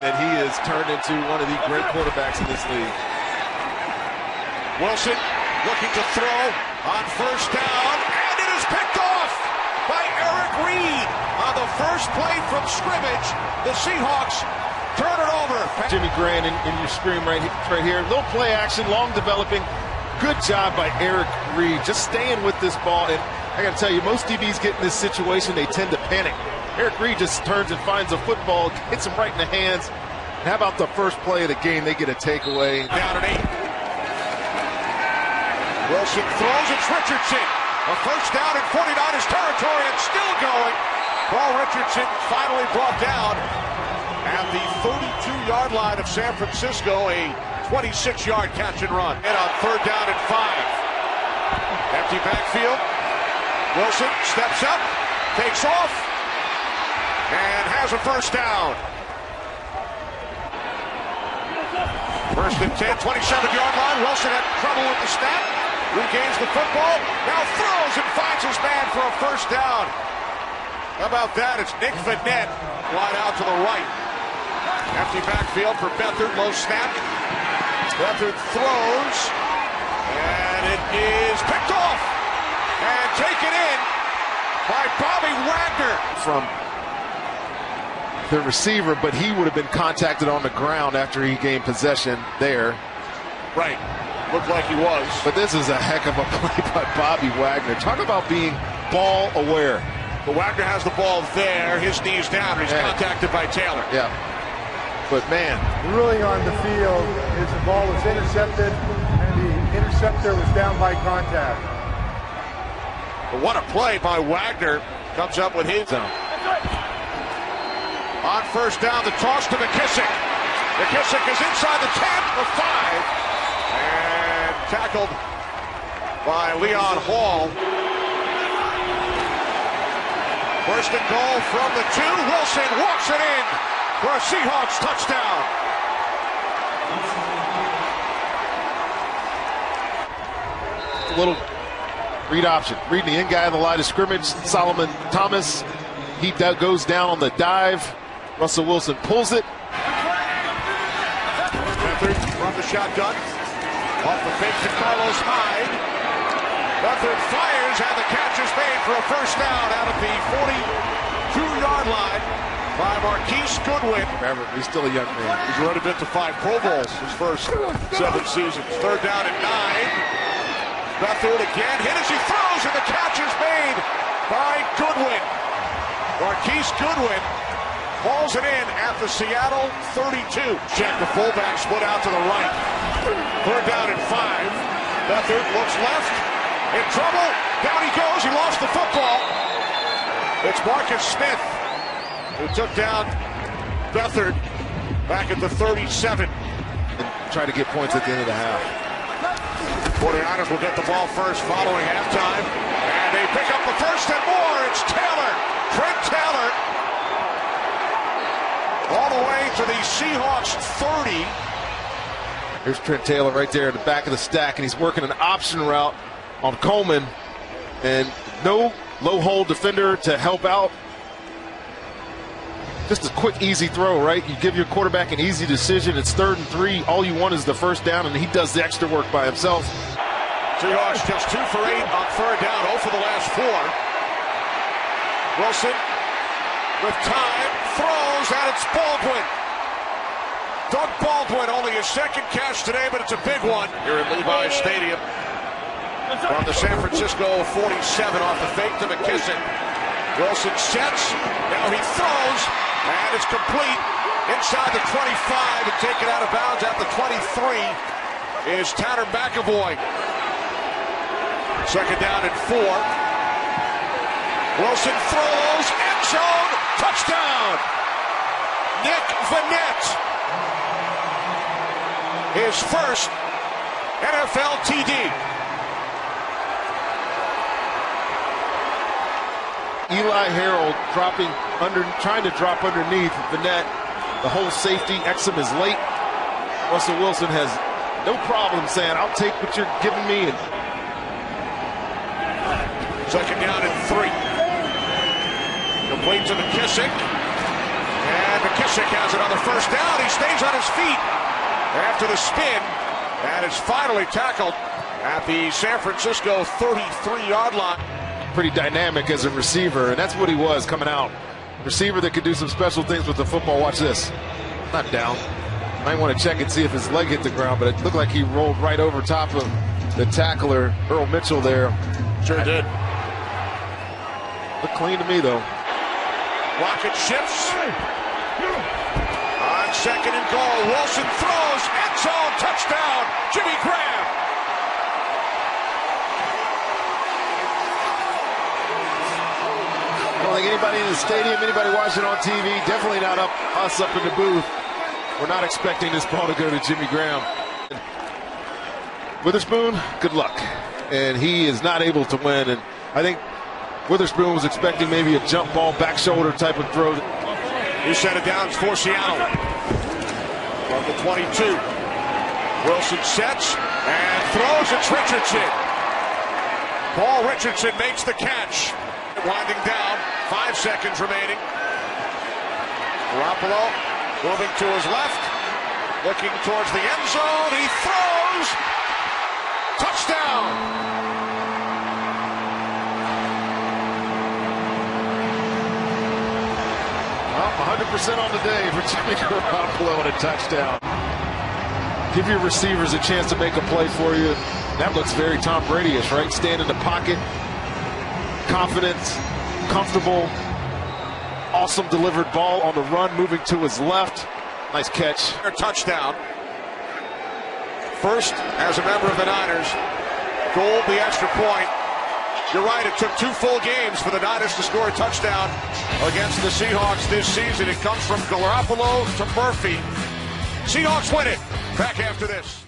And he has turned into one of the great quarterbacks in this league. Wilson looking to throw on first down, and it is picked off by Eric Reed on the first play from scrimmage. The Seahawks turn it over. Jimmy Grant in your screen right here. Little play action, long developing. Good job by Eric Reed, just staying with this ball. And I got to tell you, most DBs get in this situation, they tend to panic. Eric Reed just turns and finds a football, hits him right in the hands. And how about the first play of the game? They get a takeaway. Down and 8. Wilson throws, it's Richardson. A first down in 49ers territory and still going. Paul Richardson finally brought down at the 32-yard line of San Francisco, a 26-yard catch and run. And on third down and 5. Empty backfield. Wilson steps up, takes off, and has a first down. First and 10, 27-yard line. Wilson had trouble with the snap. Regains the football. Now throws and finds his man for a first down. How about that? It's Nick Vanette wide out to the right. Empty backfield for Beathard. Low snap. Beathard throws. And it is picked off. And taken in by Bobby Wagner. From the receiver, but he would have been contacted on the ground after he gained possession there. Right. Looked like he was. But this is a heck of a play by Bobby Wagner. Talk about being ball aware. But Wagner has the ball there. His knee's down. He's contacted by Taylor. Yeah. But man. Ruling on the field is the ball was intercepted and the interceptor was down by contact. But what a play by Wagner. Comes up with his own. On first down, the toss to McKissick. McKissick is inside the 10, the 5. And tackled by Leon Hall. First and goal from the 2. Wilson walks it in for a Seahawks touchdown. A little read option. Reading the in guy on the line of scrimmage. Solomon Thomas. He goes down on the dive. Russell Wilson pulls it. Beathard from the shotgun. Off the fake to Carlos Hyde. Beathard fires and the catch is made for a first down out of the 42-yard line by Marquise Goodwin. Remember, he's still a young man. He's already been to 5 Pro Bowls his first 7 seasons. Third down and 9. Beathard again hit as he throws and the catch is made by Goodwin. Marquise Goodwin hauls it in at the Seattle 32. Check the fullback split out to the right. Third down and 5. Beathard looks left. In trouble. Down he goes. He lost the football. It's Marcus Smith who took down Beathard back at the 37. And try to get points at the end of the half. 49ers will get the ball first following halftime. And they pick up the first and more. It's Taylor. Trent Taylor. All the way to the Seahawks 30. Here's Trent Taylor right there at the back of the stack, and he's working an option route on Coleman. And no low hole defender to help out. Just a quick, easy throw, right? You give your quarterback an easy decision. It's 3rd and 3. All you want is the first down, and he does the extra work by himself. Seahawks just 2 for 8 on third down, 0 for the last 4. Wilson with time, throws, and it's Baldwin. Doug Baldwin, only his second catch today, but it's a big one here at Levi's Stadium. From the San Francisco 47 off the fake to McKissick. Wilson sets, now he throws, and it's complete inside the 25 and taken out of bounds at the 23 is Tanner McAvoy. Second down and 4. Wilson throws, end zone, touchdown! Nick Vanette. His first NFL TD. Eli Harold trying to drop underneath Vanette. The whole safety, Exum is late. Russell Wilson has no problem saying, I'll take what you're giving me. And second down and 3. Complete to McKissick. And McKissick McKissick has it on the first down. He stays on his feet after the spin and is finally tackled at the San Francisco 33-yard line. Pretty dynamic as a receiver, and that's what he was coming out. Receiver that could do some special things with the football. Watch this. Not down. Might want to check and see if his leg hit the ground, but it looked like he rolled right over top of the tackler, Earl Mitchell there. Sure did. Looked clean to me, though. Rocket shifts. On second and goal, Wilson throws. End zone touchdown. Jimmy Graham. I don't think anybody in the stadium, anybody watching on TV, definitely not us up in the booth. We're not expecting this ball to go to Jimmy Graham. Witherspoon, good luck. And he is not able to win. And I think Witherspoon was expecting maybe a jump ball, back shoulder type of throw. He set it down for Seattle. From the 22. Wilson sets and throws. It's Richardson. Paul Richardson makes the catch. Winding down. 5 seconds remaining. Garoppolo moving to his left. Looking towards the end zone. He throws. Touchdown. Well, 100% on the day for Jimmy Garoppolo and a touchdown. Give your receivers a chance to make a play for you. That looks very Tom Brady-ish, right? Stand in the pocket. Confidence, comfortable, awesome delivered ball on the run, moving to his left. Nice catch. Touchdown. First, as a member of the Niners, Gould the extra point. You're right, it took 2 full games for the Niners to score a touchdown against the Seahawks this season. It comes from Garoppolo to Murphy. Seahawks win it. Back after this.